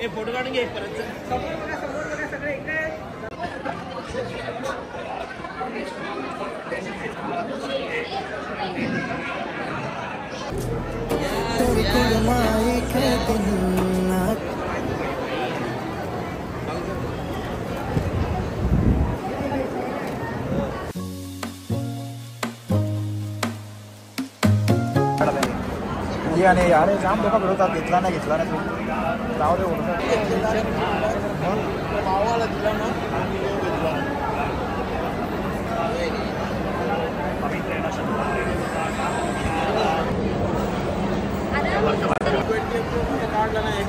Photo काढून घे परत सगळे आणि अरे जाम लोक फिरवतात, घेतला नाही जाऊ दे मावाला दिला ना काढला नाही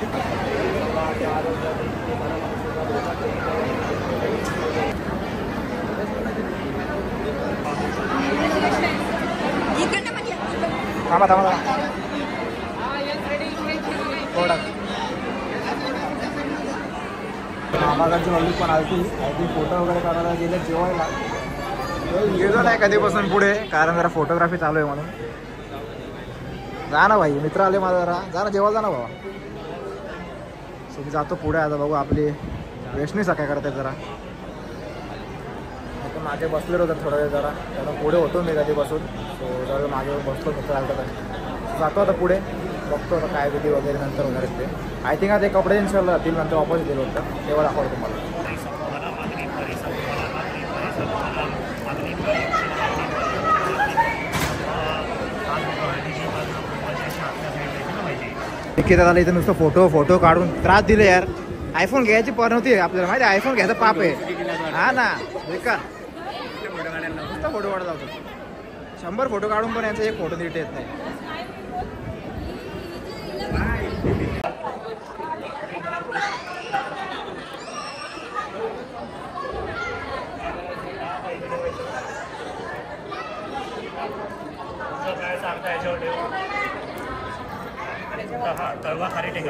थांबा मामागाची मम्मी पण आली ती फोटो वगैरे काढायला गेले जेवायला गेलो नाही कधीपासून पुढे, कारण जरा फोटोग्राफी चालू आहे म्हणून. जा ना भाई, मित्र आले माझा, जरा जा ना जेवायला, जा ना बाबा. सो मी जातो पुढे. आता बघू आपली वेशनी काय करते जरा. आता मागे बसलेलो होतं थोडा वेळ जरा, कारण पुढे होतो मी कधीपासून. सो जरा मागे बसतो मित्र आलं तर जातो आता पुढे, बघतो आता काय विधी वगैरे नंतर होणार ते. आय थिंक आता ते कपडे इन्स्टॉल राहतील, नंतर वापस गेलो होतं तेव्हा दाखवतो तुम्हाला. निकिता झाला इथं नुसतं फोटो काढून त्रास दिले यार. आयफोन घ्यायची पर नव्हती आपल्याला माहिती, आयफोन घ्यायचं पाप आहे. हा ना, बेकार नुसतं फोटो काढत जातो. 100 फोटो काढून पण यांचा एक फोटो नीट येत नाही. तळवा खरेदी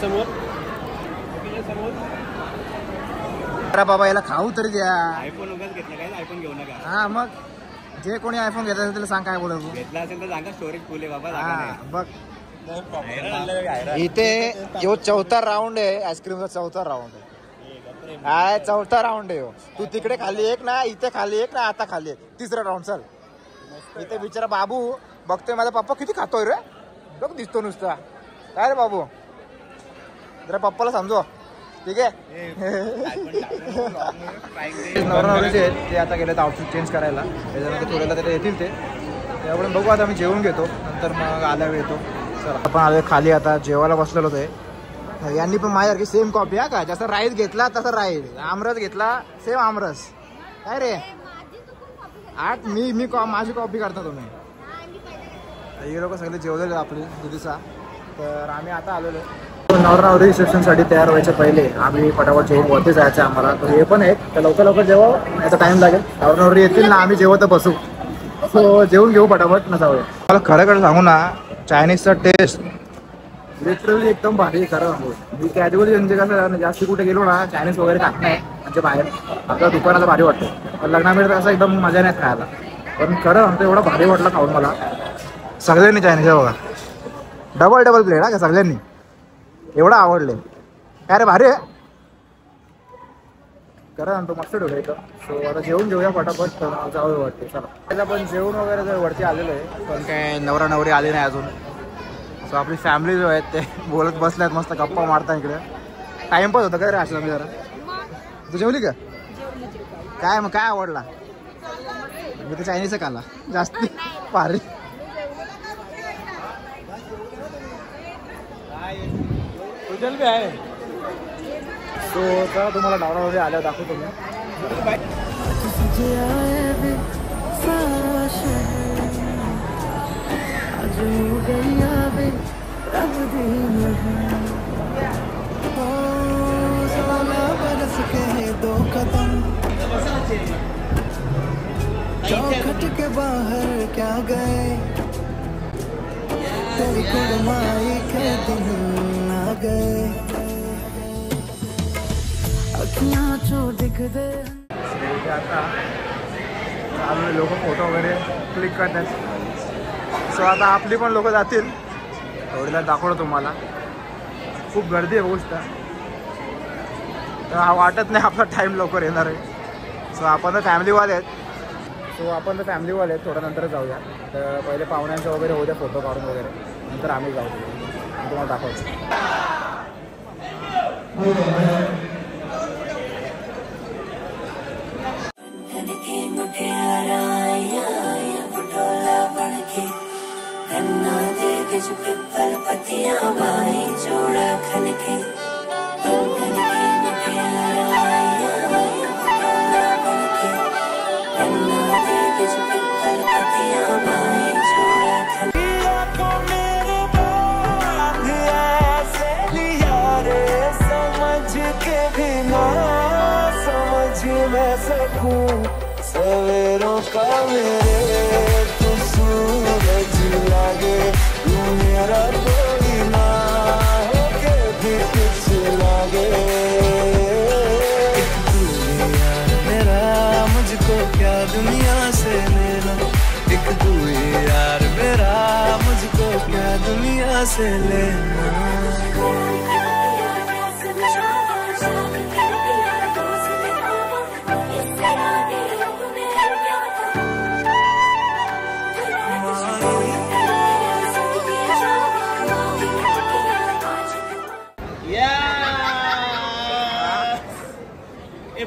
समोर बाबा याला खाऊ तरी द्या. आयफोन वगैरे घेतला काय? आयफोन घेऊ नका. हा मग जे कोणी आयफोन घेत असेल त्याला सांग काय बोलतो. घेतला असेल तर सांगा स्टोरेज फुल आहे बाबा. हा बघ इथे यो 4था राऊंड आहे आईस्क्रीमचा. 4था राऊंड आहे. काय 4था राऊंड आहे. तू तिकडे खाली एक ना, इथे खाली एक ना, आता खाली एक. 3रा राऊंड चल. इथे बिचारा बाबू बघतोय माझा पप्पा किती खातोय रे. बघ दिसतो नुसता. काय रे बाबू, जरा पप्पाला समजव. ठीक आहे. नवरानवरीचे आहेत ते आता गेले आउटफिट चेंज करायला. त्याच्यानंतर थोड्याला तिथे येतील ते. त्यामुळे बघू आता आम्ही जेवून घेतो, नंतर मग आल्यावर येतो. चला आपण आले खाली, आता जेवायला बसलेलो होते. यांनी पण माझ्यासारखी सेम कॉफी. हा का, जसं राईस घेतला तसं राईस, आमरस घेतला सेम आमरस. काय रे मी माझी कॉफी करता तुम्ही. हे लोक सगळे जेवलेले आपले दिदीचा. तर आम्ही आता आलेलो नवरानवरी रिसेप्शनसाठी तयार व्हायच्या पहिले आम्ही फटाफट जेवून वरती जायचं आम्हाला. तर हे पण आहे तर लवकर जेव्हा याचा टाइम लागेल. नवरानवरी येतील ना, आम्ही जेवत बसू. सो जेवून घेऊ फटाफट ना जाऊया. मला खरं सांगू ना, चायनीजचा टेस्ट लिटरली एकदम भारी. खरं मी कॅज्युअली म्हणजे कसं जास्त कुठे गेलो ना, चायनीज वगैरे खात नाही म्हणजे बाहेर. आपल्या दुकानाला भारी वाटतं. लग्नामध्ये तर असं एकदम मजा नाही खायला, पण खरं आमचं एवढं भारी वाटलं खाऊन मला. सगळ्यांनी चायनीज बघा, डबल प्लेट. हा का, सगळ्यांनी एवढं आवडले. काय रे भारी आहे खरं आणतो, मस्त ठेवलं इथं. सो आता जेवून घेऊया फटाफट, जाऊ वाटते. चला त्याला पण जेवण वगैरे जर वरती आलेलो आहे, पण काय नवरा नवरी आली नाही अजून. सो आपली फॅमिली जो आहेत ते बोलत बसल्यात, मस्त गप्पा मारता. इकडे टाइमपास होतं काय रे आशला. मी जरा तू जेवली का? काय मग काय आवडला? मी तर चायनीजचा खाल्ला जास्ती भारी. बी आहे. सो चला तुम्हाला नवरानवरी आल्यावर दाखवतो मी. बाहर क्या गए तेरी कुड़माई के दिन आ गए अखियां चो दिख दे आता चालू लोक फोटो वगैरे क्लिक करतात. सो आता आपली पण लोक जातील. एवढ्याला दाखवलं तुम्हाला. खूप गर्दी आहे गोष्ट. तर वाटत नाही आपला टाईम लवकर येणार आहे. सो आपण तर फॅमिलीवाले आहेत. थोडं नंतर जाऊया. तर पहिले पाहुण्यांचं वगैरे होऊ द्या फोटो काढून वगैरे. नंतर आम्ही जाऊ. तुम्हाला दाखवतो. सवेरों का मेरे तू सूरज लागे तू मेरा कोई ना होके भी कुछ लागे एक तू यार मेरा मुझको क्या दुनिया से लेना एक तू यार मेरा मुझको क्या दुनिया से लेना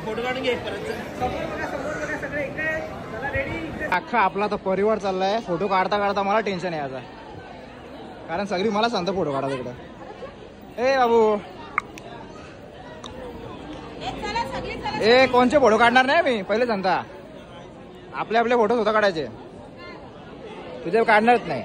फोटो काढून घे परत. अख्खा आपला तर परिवार चाललाय. फोटो काढता काढता मला टेन्शन आहे याचा. कारण सगळी मला सांगता फोटो काढा तिकडं. ए बाबू ए कोणचे फोटो काढणार नाही मी पहिले सांगता. आपले आपले फोटो स्वतः काढायचे. तुझे काढणारच नाही.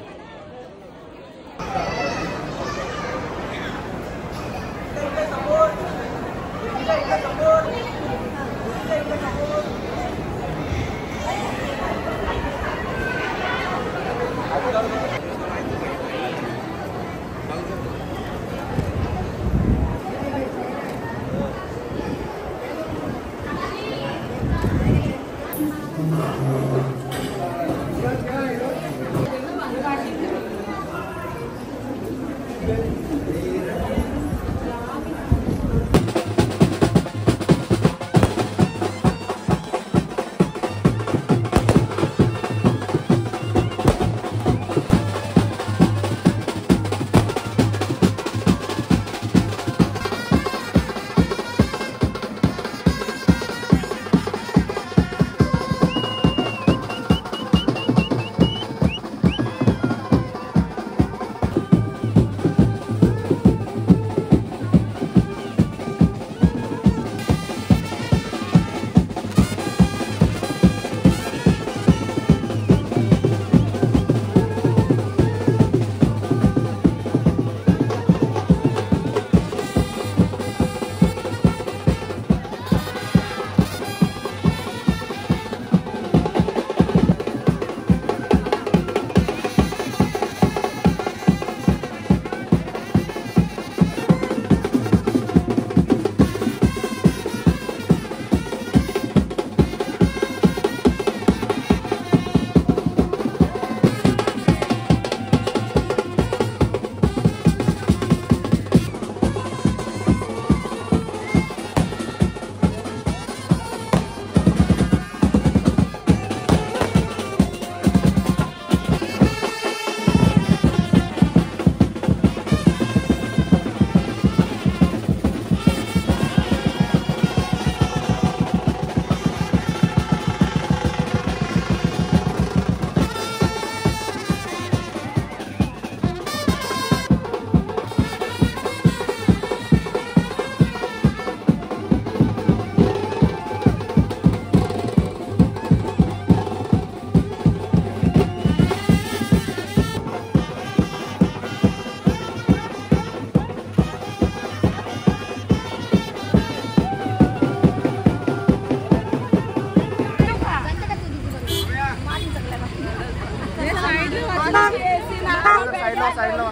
साइडला साइडला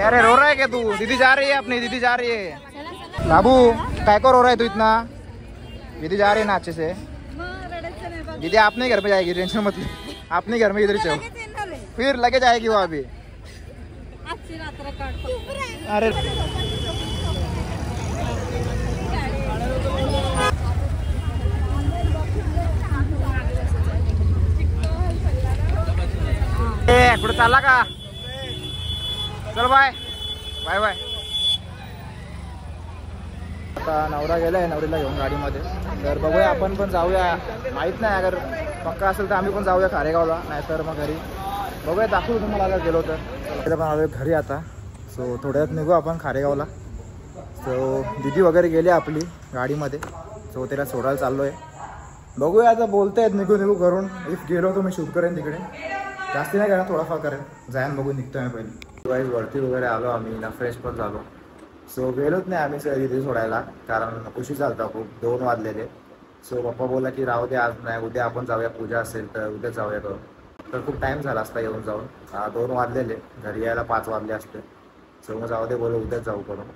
अरे रो रहा है क्या तू? दीदी जा रही है अपनी, दीदी जा रही है। बाबू काय को रो रहा है तू इतना? दीदी जा रही है ना अच्छे से। दीदी अपने घर पे जाएगी, टेंशन मत ले, अपने घर में इधर चलो, फिर लगे जाएगी वो अभी। अरे कुठे चालला का? चल बाय बाय बाय। आता नवरा गेलाय, नवरीला घेऊन गाडीमध्ये, तर बघूया आपण पण जाऊया, माहित नाही अगर पक्का असेल तर आम्ही पण जाऊया खारेगावला, नाहीतर मग घरी बघूया, दाखवू तुम्हाला अगर गेलो तर पण आलो घरी आता। सो थोड्यात निघू आपण खारेगावला। सो दीदी वगैरे गेली आपली गाडीमध्ये, सो त्याला सोडायला चाललो आहे, बघूया आता बोलतायत निघू निघू करून, इफ गेलो तर मी शूट करेन तिकडे, जास्ती नाही करा, थोडाफार करेन, जाईन बघू निघतो आहे पहिले। वाईज वरती वगैरे आलो आम्ही ना, फ्रेश पण झालो, सो गेलोच नाही आम्ही इथे सोडायला, कारण उशीर झालता खूप, 2 वाजलेले। सो पप्पा बोला की राहू दे आज नाही, उद्या आपण जाऊया, पूजा असेल तर उद्या जाऊया करून, तर खूप टाईम झाला असता येऊन जाऊन, 2 वाजलेले, घरी यायला 5 वाजले असते, सो मग जाऊ दे बोलू उद्याच जाऊ करून।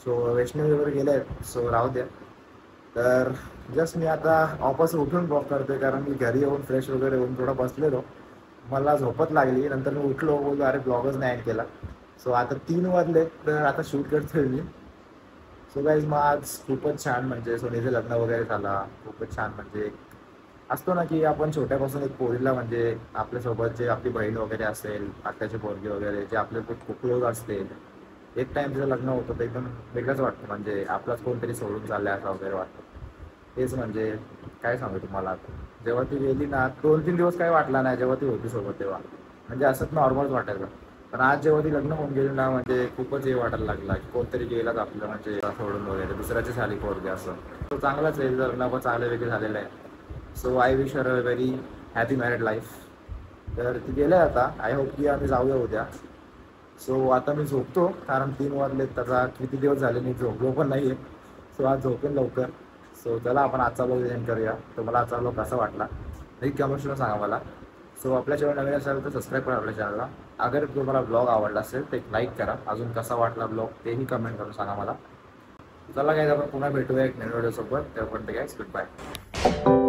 सो वैष्णवी वगैरे गेले आहेत, सो राहू द्या। तर जस्ट मी आता वापस उठून ब्लॉग करतोय, कारण मी घरी येऊन फ्रेश वगैरे होऊन थोडा बसलेलो, मला झोपत लागली, नंतर मी उठलो, बोललो अरे ब्लॉगच नाही एंड केला। सो आता 3 वाजले, तर आता शूट करतोय मी। सो गाईज मग आज खूपच छान, म्हणजे सोनीचं लग्न वगैरे झाला, खूपच छान, म्हणजे असतो ना की आपण छोट्यापासून एक पोरीला, म्हणजे आपल्यासोबत जे आपली बहीण वगैरे असेल, आत्याची पोरगी वगैरे, जे आपले खूप क्लोज असते, एक टाइम तिचं लग्न होतं तर एकदम वेगळंच वाटतं, म्हणजे आपलाच कोणतरी सोडून चाललंय असं वगैरे वाटतं। तेच म्हणजे काय सांगू तुम्हाला, आता जेव्हा ती गेली ना 2-3 दिवस काही वाटला नाही, जेव्हा ती होती सोबत तेव्हा म्हणजे असंच नॉर्मलच वाटायचं, पण आज जेव्हा ती लग्न होऊन गेली ना, म्हणजे खूपच हे वाटायला लागला की कोणतरी गेलाच आपलं, म्हणजे सोडून वगैरे, दुसऱ्याची झाली पोरगी असं। तो चांगलाच आहे, लग्न पण चांगलं वेगळं झालेलं आहे। So I wish her a very happy married life. तर ती गेलं आहे आता, आय होप की आम्ही जाऊया उद्या। सो आता मी झोपतो, कारण 3 वाजले, त्याचा किती दिवस झाले मी झोपलो पण नाही आहे, सो आज झोपेन लवकर। सो चला आपण आजचा ब्लॉग एंड करूया। तुम्हाला आजचा ब्लॉग कसा वाटला नक्की कमेंट्सला सांगा मला। सो आपल्या चॅनल नवीन असेल तर सबस्क्राईब करा आपल्या चॅनलला, अगर तुम्हाला ब्लॉग आवडला असेल तर एक लाईक करा, अजून कसा वाटला ब्लॉग तेही कमेंट करून सांगा मला। चला गाईज आपण पुन्हा भेटूया एक नवीन व्हिडिओसोबत, तेव्हापर्यंत गाईज गुड बाय।